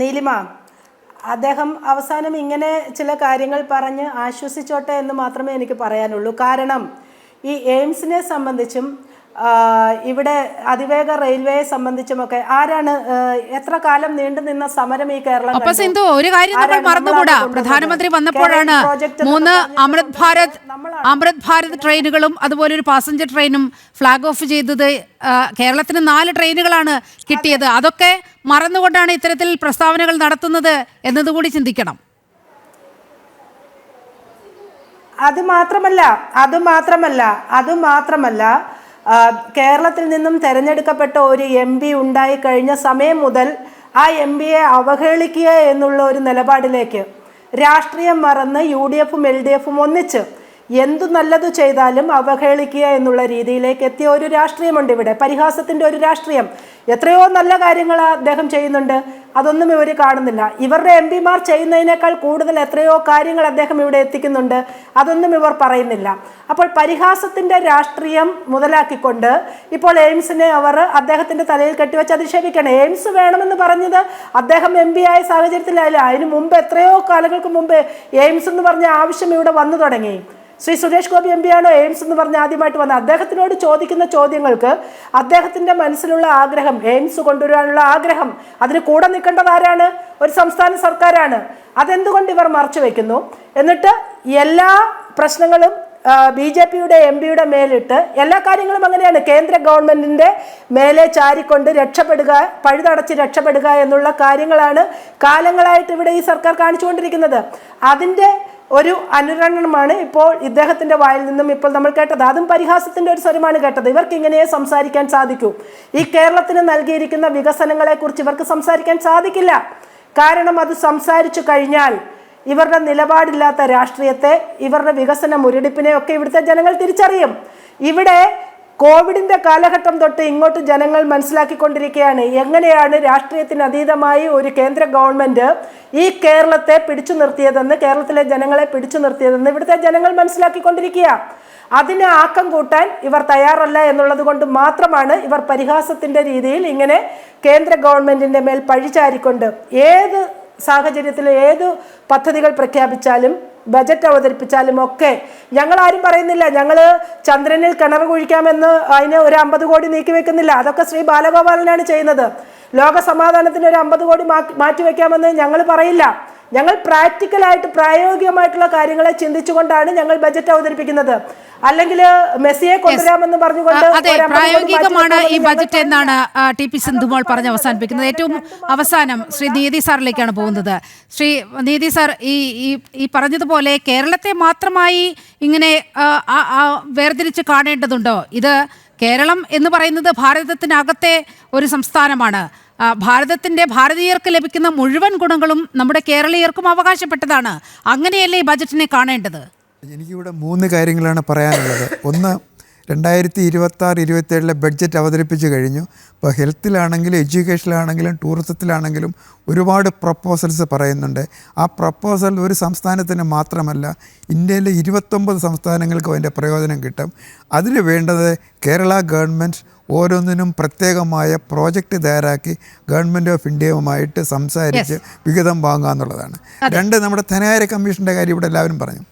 നീലിമ, അദ്ദേഹം അവസാനം ഇങ്ങനെ ചില കാര്യങ്ങൾ പറഞ്ഞ് ആശ്വസിച്ചോട്ടെ എന്ന് മാത്രമേ എനിക്ക് പറയാനുള്ളൂ. കാരണം ഈ എയിംസിനെ സംബന്ധിച്ചും ഇവിടെ അതിവേഗ റെയിൽവേയെ സംബന്ധിച്ചുമൊക്കെ ആരാണ് എത്ര കാലം നീണ്ടു നിന്ന സമരം ഈ കേരളം. അപ്പൊ സിന്ധു, ഒരു കാര്യം നമ്മൾ മറന്നുകൂടാ. പ്രധാനമന്ത്രി വന്നപ്പോഴാണ് 3 അമൃത് ഭാരത് ട്രെയിനുകളും അതുപോലെ ഒരു പാസഞ്ചർ ട്രെയിനും ഫ്ലാഗ് ഓഫ് ചെയ്തത്. കേരളത്തിന് 4 ട്രെയിനുകളാണ് കിട്ടിയത്. അതൊക്കെ മറന്നുകൊണ്ടാണ് ഇത്തരത്തിൽ പ്രസ്താവനകൾ നടത്തുന്നത് എന്നതുകൂടി ചിന്തിക്കണം. അതുമാത്രമല്ല കേരളത്തിൽ നിന്നും തെരഞ്ഞെടുക്കപ്പെട്ട ഒരു MP ഉണ്ടായി കഴിഞ്ഞ സമയം മുതൽ ആ MPയെ അവഹേളിക്കുക എന്നുള്ള ഒരു നിലപാടിലേക്ക് രാഷ്ട്രീയം മറന്ന് UDFും LDFും ഒന്നിച്ച് എന്തു നല്ലത് ചെയ്താലും അവഹേളിക്കുക എന്നുള്ള രീതിയിലേക്ക് എത്തിയ ഒരു രാഷ്ട്രീയമുണ്ട് ഇവിടെ. പരിഹാസത്തിൻ്റെ ഒരു രാഷ്ട്രീയം. എത്രയോ നല്ല കാര്യങ്ങൾ അദ്ദേഹം ചെയ്യുന്നുണ്ട്, അതൊന്നും ഇവർ കാണുന്നില്ല. ഇവരുടെ MPമാർ ചെയ്യുന്നതിനേക്കാൾ കൂടുതൽ എത്രയോ കാര്യങ്ങൾ അദ്ദേഹം ഇവിടെ എത്തിക്കുന്നുണ്ട്, അതൊന്നും ഇവർ പറയുന്നില്ല. അപ്പോൾ പരിഹാസത്തിൻ്റെ രാഷ്ട്രീയം മുതലാക്കിക്കൊണ്ട് ഇപ്പോൾ എയിംസിനെ അവർ അദ്ദേഹത്തിൻ്റെ തലയിൽ കെട്ടിവെച്ച് അധിക്ഷേപിക്കണം. എയിംസ് വേണമെന്ന് പറഞ്ഞത് അദ്ദേഹം MP ആയ സാഹചര്യത്തിലല്ല, അതിന് മുമ്പ് എത്രയോ കാലങ്ങൾക്ക് മുമ്പ് എയിംസ് എന്ന് പറഞ്ഞ ആവശ്യം ഇവിടെ വന്നു തുടങ്ങി. ശ്രീ സുരേഷ് ഗോപി MP ആണോ എയിംസ് എന്ന് പറഞ്ഞ് ആദ്യമായിട്ട് വന്നത്? അദ്ദേഹത്തിനോട് ചോദിക്കുന്ന ചോദ്യങ്ങൾക്ക് അദ്ദേഹത്തിൻ്റെ മനസ്സിലുള്ള ആഗ്രഹം, എയിംസ് കൊണ്ടുവരാനുള്ള ആഗ്രഹം, അതിന് കൂടെ നിൽക്കേണ്ടത് ആരാണ്? ഒരു സംസ്ഥാന സർക്കാരാണ്. അതെന്തുകൊണ്ട് ഇവർ മറച്ചു വയ്ക്കുന്നു? എന്നിട്ട് എല്ലാ പ്രശ്നങ്ങളും BJPയുടെ MPയുടെ മേലിട്ട്, എല്ലാ കാര്യങ്ങളും അങ്ങനെയാണ്, കേന്ദ്ര ഗവൺമെൻറ്റിൻ്റെ മേലെ ചാരിക്കൊണ്ട് രക്ഷപ്പെടുക, പഴുതടച്ച് രക്ഷപ്പെടുക എന്നുള്ള കാര്യങ്ങളാണ് കാലങ്ങളായിട്ട് ഇവിടെ ഈ സർക്കാർ കാണിച്ചുകൊണ്ടിരിക്കുന്നത്. അതിൻ്റെ ഒരു അനുരണനമാണ് ഇപ്പോൾ ഇദ്ദേഹത്തിൻ്റെ വായിൽ നിന്നും ഇപ്പോൾ നമ്മൾ കേട്ടത്. അതും പരിഹാസത്തിൻ്റെ ഒരു സ്വരമാണ് കേട്ടത്. ഇവർക്ക് ഇങ്ങനെ സംസാരിക്കാൻ സാധിക്കൂ? ഈ കേരളത്തിന് നൽകിയിരിക്കുന്ന വികസനങ്ങളെക്കുറിച്ച് ഇവർക്ക് സംസാരിക്കാൻ സാധിക്കില്ല. കാരണം അത് സംസാരിച്ചു കഴിഞ്ഞാൽ ഇവരുടെ നിലപാടില്ലാത്ത രാഷ്ട്രീയത്തെ, ഇവരുടെ വികസന മുരടിപ്പിനെയൊക്കെ ഇവിടുത്തെ ജനങ്ങൾ തിരിച്ചറിയും. ഇവിടെ കോവിഡിൻ്റെ കാലഘട്ടം തൊട്ട് ഇങ്ങോട്ട് ജനങ്ങൾ മനസ്സിലാക്കിക്കൊണ്ടിരിക്കുകയാണ് എങ്ങനെയാണ് രാഷ്ട്രീയത്തിന് അതീതമായി ഒരു കേന്ദ്ര ഗവൺമെൻറ് ഈ കേരളത്തെ പിടിച്ചു നിർത്തിയതെന്ന്, കേരളത്തിലെ ജനങ്ങളെ പിടിച്ചു നിർത്തിയതെന്ന് ഇവിടുത്തെ ജനങ്ങൾ മനസ്സിലാക്കിക്കൊണ്ടിരിക്കുക. അതിന് ആക്കം കൂട്ടാൻ ഇവർ തയ്യാറല്ല എന്നുള്ളത് കൊണ്ട് മാത്രമാണ് ഇവർ പരിഹാസത്തിൻ്റെ രീതിയിൽ ഇങ്ങനെ കേന്ദ്ര ഗവൺമെൻറ്റിൻ്റെ മേൽ പഴിചാരിക്കൊണ്ട് ഏത് സാഹചര്യത്തിൽ ഏത് പദ്ധതികൾ പ്രഖ്യാപിച്ചാലും ബജറ്റ് അവതരിപ്പിച്ചാലും ഒക്കെ ഞങ്ങൾ ആരും പറയുന്നില്ല ഞങ്ങൾ ചന്ദ്രനിൽ കിണർ കുഴിക്കാമെന്ന് അതിന് ഒരു 50 കോടി നീക്കി വെക്കുന്നില്ല. അതൊക്കെ ശ്രീ ബാലഗോപാലനാണ് ചെയ്യുന്നത്. ലോക സമാധാനത്തിന് ഒരു 50 കോടി മാറ്റിവെക്കാമെന്ന് ഞങ്ങൾ പറയില്ല. ഞങ്ങൾ പ്രാക്ടിക്കലായിട്ട് പ്രായോഗികമായിട്ടുള്ള കാര്യങ്ങളെ ചിന്തിച്ചുകൊണ്ടാണ് ഞങ്ങൾ ബജറ്റ് അവതരിപ്പിക്കുന്നത്. അല്ലെങ്കിൽ മെസ്സിയെ കൊണ്ടുവരാമെന്ന് പറഞ്ഞുകൊണ്ട് പ്രായോഗികമാണ് ഈ ബജറ്റ് എന്നാണ് TP സിന്ധുമോൾ പറഞ്ഞ് അവസാനിപ്പിക്കുന്നത്. ഏറ്റവും അവസാനം ശ്രീ നീതി സാറിലേക്കാണ് പോകുന്നത്. ശ്രീ നീതി സാർ, ഈ പറഞ്ഞതുപോലെ കേരളത്തെ മാത്രമായി ഇങ്ങനെ വേർതിരിച്ച് കാണേണ്ടതുണ്ടോ? ഇത് കേരളം എന്ന് പറയുന്നത് ഭാരതത്തിനകത്തെ ഒരു സംസ്ഥാനമാണ്. ഭാരതീയർക്ക് ലഭിക്കുന്ന മുഴുവൻ ഗുണങ്ങളും നമ്മുടെ കേരളീയർക്കും അവകാശപ്പെട്ടതാണ്. അങ്ങനെയല്ലേ ഈ ബജറ്റിനെ കാണേണ്ടത്? എനിക്കിവിടെ 3 കാര്യങ്ങളാണ് പറയാനുള്ളത്. ഒന്ന്, 2026-27 ബഡ്ജറ്റ് അവതരിപ്പിച്ച് കഴിഞ്ഞു. ഇപ്പോൾ ഹെൽത്തിലാണെങ്കിലും എഡ്യൂക്കേഷനിലാണെങ്കിലും ടൂറിസത്തിലാണെങ്കിലും ഒരുപാട് പ്രപ്പോസൽസ് പറയുന്നുണ്ട്. ആ പ്രപ്പോസൽ ഒരു സംസ്ഥാനത്തിന് മാത്രമല്ല, ഇന്ത്യയിലെ 29 സംസ്ഥാനങ്ങൾക്കും അതിൻ്റെ പ്രയോജനം കിട്ടും. അതിന് വേണ്ടത് കേരള ഗവൺമെൻറ് ഓരോന്നിനും പ്രത്യേകമായ പ്രോജക്റ്റ് തയ്യാറാക്കി ഗവൺമെൻറ് ഓഫ് ഇന്ത്യയുമായിട്ട് സംസാരിച്ച് വിഹിതം വാങ്ങുക എന്നുള്ളതാണ്. 2, നമ്മുടെ ധനകാര്യ കമ്മീഷൻ്റെ കാര്യം ഇവിടെ എല്ലാവരും പറഞ്ഞു.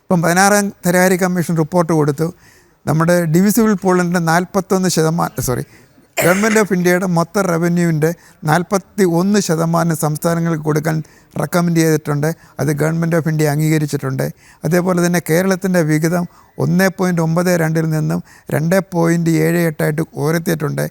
ഇപ്പം 16ാം ധനകാര്യ കമ്മീഷൻ റിപ്പോർട്ട് കൊടുത്തു. നമ്മുടെ ഡിവിസിബിൾ പൂളിൻ്റെ 41%, ഗവൺമെൻറ് ഓഫ് ഇന്ത്യയുടെ മൊത്തം റവന്യൂവിൻ്റെ 41% സംസ്ഥാനങ്ങൾക്ക് കൊടുക്കാൻ റെക്കമെൻഡ് ചെയ്തിട്ടുണ്ട്. അത് ഗവൺമെൻറ് ഓഫ് ഇന്ത്യ അംഗീകരിച്ചിട്ടുണ്ട്. അതേപോലെ തന്നെ കേരളത്തിൻ്റെ വിഹിതം 1.92 നിന്നും 2.78 ഉയർത്തിയിട്ടുണ്ട്.